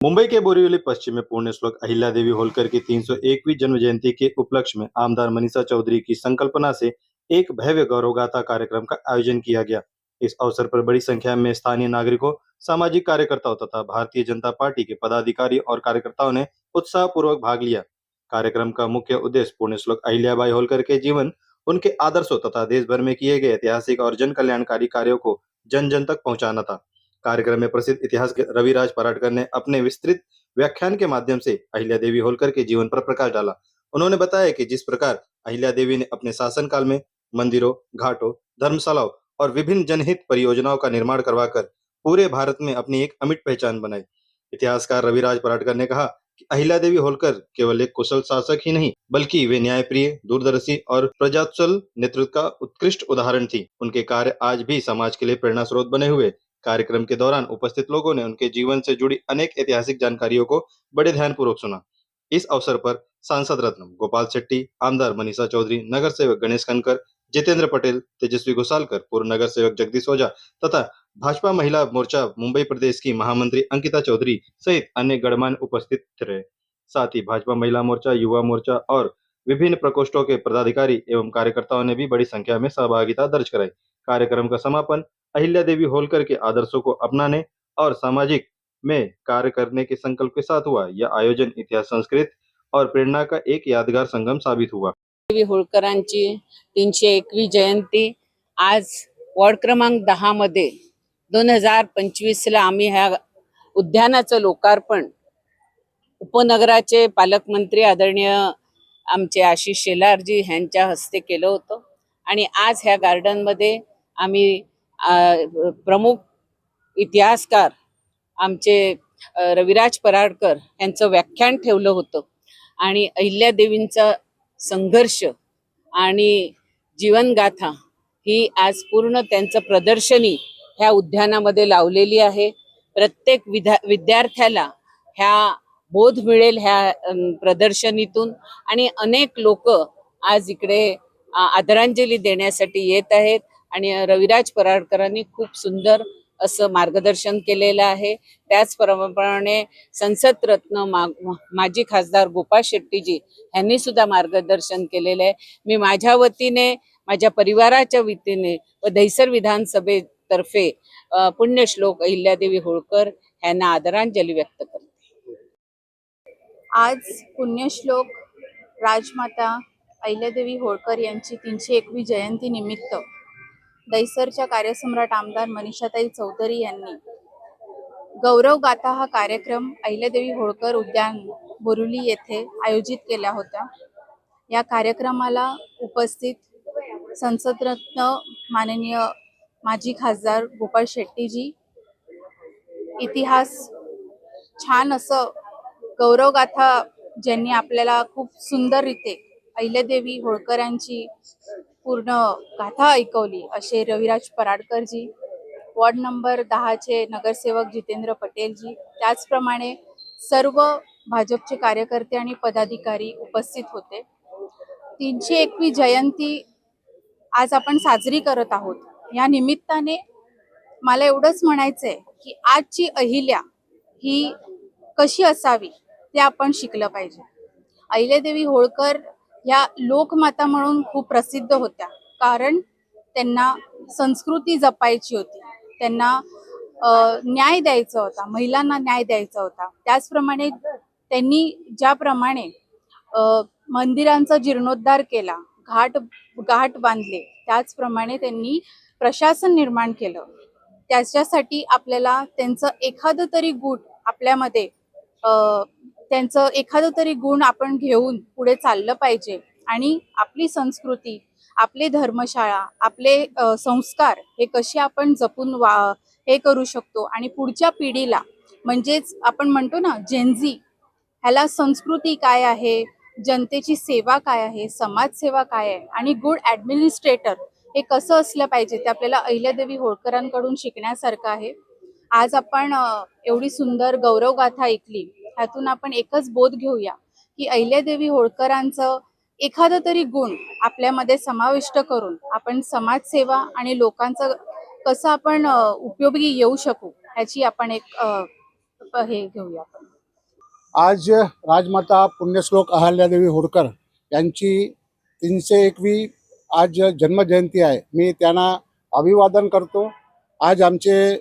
मुंबई के बोरीवली पश्चिम में पुण्यश्लोक अहिल्यादेवी होलकर की 301वीं जन्म जयंती के उपलक्ष्य में आमदार मनीषा चौधरी की संकल्पना से एक भव्य गौरवगाथा कार्यक्रम का आयोजन किया गया। इस अवसर पर बड़ी संख्या में स्थानीय नागरिकों, सामाजिक कार्यकर्ताओं तथा भारतीय जनता पार्टी के पदाधिकारी और कार्यकर्ताओं ने उत्साहपूर्वक भाग लिया। कार्यक्रम का मुख्य उद्देश्य पुण्यश्लोक अहिल्याबाई होलकर के जीवन, उनके आदर्शों तथा देश भर में किए गए ऐतिहासिक और जन कल्याणकारी कार्यों को जन जन तक पहुंचाना था। कार्यक्रम में प्रसिद्ध इतिहास रविराज पराडकर ने अपने विस्तृत व्याख्यान के माध्यम से अहिल्या देवी होलकर के जीवन पर प्रकाश डाला। उन्होंने बताया कि जिस प्रकार अहिल्या देवी ने अपने शासनकाल में मंदिरों, घाटों, धर्मशालाओं और विभिन्न जनहित परियोजनाओं का निर्माण करवाकर पूरे भारत में अपनी एक अमिट पहचान बनाई। इतिहासकार रविराज पराडकर ने कहा कि अहिल्या देवी होलकर केवल एक कुशल शासक ही नहीं, बल्कि वे न्यायप्रिय, दूरदर्शी और प्रजातंत्र नेतृत्व का उत्कृष्ट उदाहरण थी। उनके कार्य आज भी समाज के लिए प्रेरणा स्रोत बने हुए। कार्यक्रम के दौरान उपस्थित लोगों ने उनके जीवन से जुड़ी अनेक ऐतिहासिक जानकारियों को बड़े ध्यानपूर्वक सुना। इस अवसर पर सांसद रत्न गोपाल शेट्टी, आमदार मनीषा चौधरी, नगर सेवक गणेश कनकर, जितेंद्र पटेल, तेजस्वी घोसालकर, पूर्व नगर सेवक जगदीश ओझा तथा भाजपा महिला मोर्चा मुंबई प्रदेश की महामंत्री अंकिता चौधरी सहित अन्य गणमान्य उपस्थित रहे। साथ ही भाजपा महिला मोर्चा, युवा मोर्चा और विभिन्न प्रकोष्ठों के पदाधिकारी एवं कार्यकर्ताओं ने भी बड़ी संख्या में सहभागिता दर्ज कराई। कार्यक्रम का समापन अहिल्या देवी होलकर के आदर्शों को अपनाने और सामाजिक में कार्य करने के संकल्प के साथ हुआ। यह आयोजन इतिहास, संस्कृत और प्रेरणा का एक यादगार संगम साबित हुआ। देवी होळकरांची 301वी जयंती आज वॉर्ड क्रमांक 10 मध्ये 2025 ला आम्ही ह्या उद्यानाचं लोकार्पण उपनगराचे पालकमंत्री आदरणीय आमचे आशिष शेलारजी यांच्या हस्ते केलं होतं। आणि आज ह्या गार्डन मध्ये आम्ही प्रमुख इतिहासकार आमचे रविराज पराडकर यांचं व्याख्यान ठेवलं होतं आणि अहिल्या देवींचा संघर्ष आणि जीवनगाथा ही आज पूर्ण त्यांचं प्रदर्शनी ह्या उद्यानामध्ये लावलेली आहे। प्रत्येक विद्यार्थ्याला ह्या बोध मिळेल ह्या प्रदर्शनीतून आणि अनेक लोक आज इकडे आदरांजली देण्यासाठी येत आहेत आणि रविराज पराडकरांनी खूप सुंदर असं मार्गदर्शन केलेलं आहे। त्याचप्रमाणे संसद रत्न माजी खासदार गोपाल शेट्टीजी यांनी सुद्धा मार्गदर्शन केलेलं आहे। मी माझ्या वतीने, माझ्या परिवाराच्या वतीने व दहिसर विधानसभेतर्फे पुण्यश्लोक अहिल्यादेवी होळकर यांना आदरांजली व्यक्त करते। आज पुण्यश्लोक राजमाता अहिल्यादेवी होळकर यांची 301वी जयंती निमित्त दहिसरच्या कार्यसम्राट आमदार मनीषाताई चौधरी यांनी गौरव गाथा हा कार्यक्रम अहिल्यादेवी होळकर उद्यान बोरिवली येथे आयोजित केला होता। या कार्यक्रमाला उपस्थित संसदरत्न माननीय माजी खासदार गोपाल शेट्टीजी, इतिहास छान असं गौरव गाथा ज्यांनी आपल्याला खूप सुंदर रीते अहिल्यादेवी होळकरांची पूर्ण गाथा ऐकवली असे रविराज पराडकरजी, वॉर्ड नंबर 10 चे नगरसेवक जितेंद्र पटेलजी, त्याचप्रमाणे सर्व भाजपचे कार्यकर्ते आणि पदाधिकारी उपस्थित होते। 301वी जयंती आज आपण साजरी करत आहोत। या निमित्ताने मला एवढंच म्हणायचंय की आजची अहिल्या ही कशी असावी ते आपण शिकलं पाहिजे। अहिल्यादेवी होळकर या लोकमाता म्हणून खूप प्रसिद्ध होत्या, कारण त्यांना संस्कृती जपायची होती, त्यांना न्याय द्यायचा होता, महिलांना न्याय द्यायचा होता। त्याचप्रमाणे त्यांनी ज्याप्रमाणे मंदिरांचा जीर्णोद्धार केला, घाट बांधले, त्याचप्रमाणे त्यांनी प्रशासन निर्माण केलं। त्याच्यासाठी आपल्याला त्यांचं एखादं तरी गुण आपल्यामध्ये त्यांचं एखादं तरी गुण आपण घेऊन पुढे चाललं पाहिजे आणि आपली संस्कृती, आपले धर्मशाळा, आपले संस्कार हे कसे आपण जपून हे करू शकतो आणि पुढच्या पिढीला, म्हणजेच आपण म्हणतो ना जेनझी, ह्याला संस्कृती काय आहे, जनतेची सेवा काय आहे, समाजसेवा काय आहे आणि गुड ॲडमिनिस्ट्रेटर हे कसं असलं पाहिजे ते आपल्याला अहिल्यादेवी होळकरांकडून शिकण्यासारखं आहे। आज आपण एवढी सुंदर गौरव गाथा ऐकली, ह्यातून आपण एकच बोध घेऊया की अहिल्यादेवी होळकरांचं एखादा तरी गुण आपल्यामध्ये समाविष्ट करून आपण समाजसेवा आणि लोकांचं कसं आपण उपयोगी येऊ शकू ह्याची आपण एक हे घेऊया आपण. आज राजमाता पुण्यश्लोक अहल्यादेवी होळकर यांची 301वी आज जन्मजयंती आहे. मी त्यांना अभिवादन करतो. आज आमचे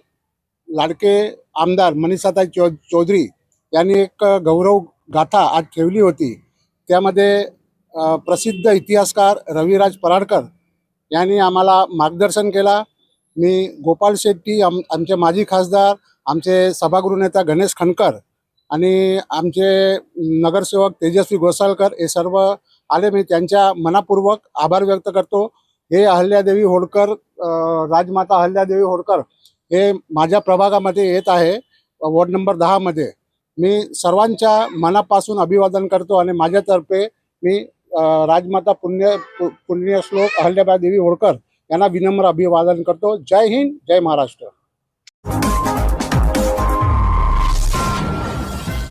लाडके आमदार मनीषाताई चौधरी यांनी एक गौरव गाथा आज ठेवली होती. त्यामध्ये प्रसिद्ध इतिहासकार रविराज पराडकर यांनी आम्हाला मार्गदर्शन केला. मी गोपाल शेट्टी, आमचे माजी खासदार, आमचे सभागृह नेता गणेश खणकर आणि आमचे नगरसेवक तेजस्वी गोसाळकर हे सर्व आले. मी त्यांच्या मनापूर्वक आभार व्यक्त करतो. हे अहल्यादेवी होळकर, राजमाता अहल्यादेवी होळकर हे माझ्या प्रभागामध्ये येत आहे, वॉर्ड नंबर 10 मध्ये. मी सर्वांच्या मनापासून अभिवादन करतो आणि माझ्यातर्फे मी राजमाता पुण्यश्लोक अहल्यादेवी होळकर यांना विनम्र अभिवादन करतो. जय हिंद, जय महाराष्ट्र.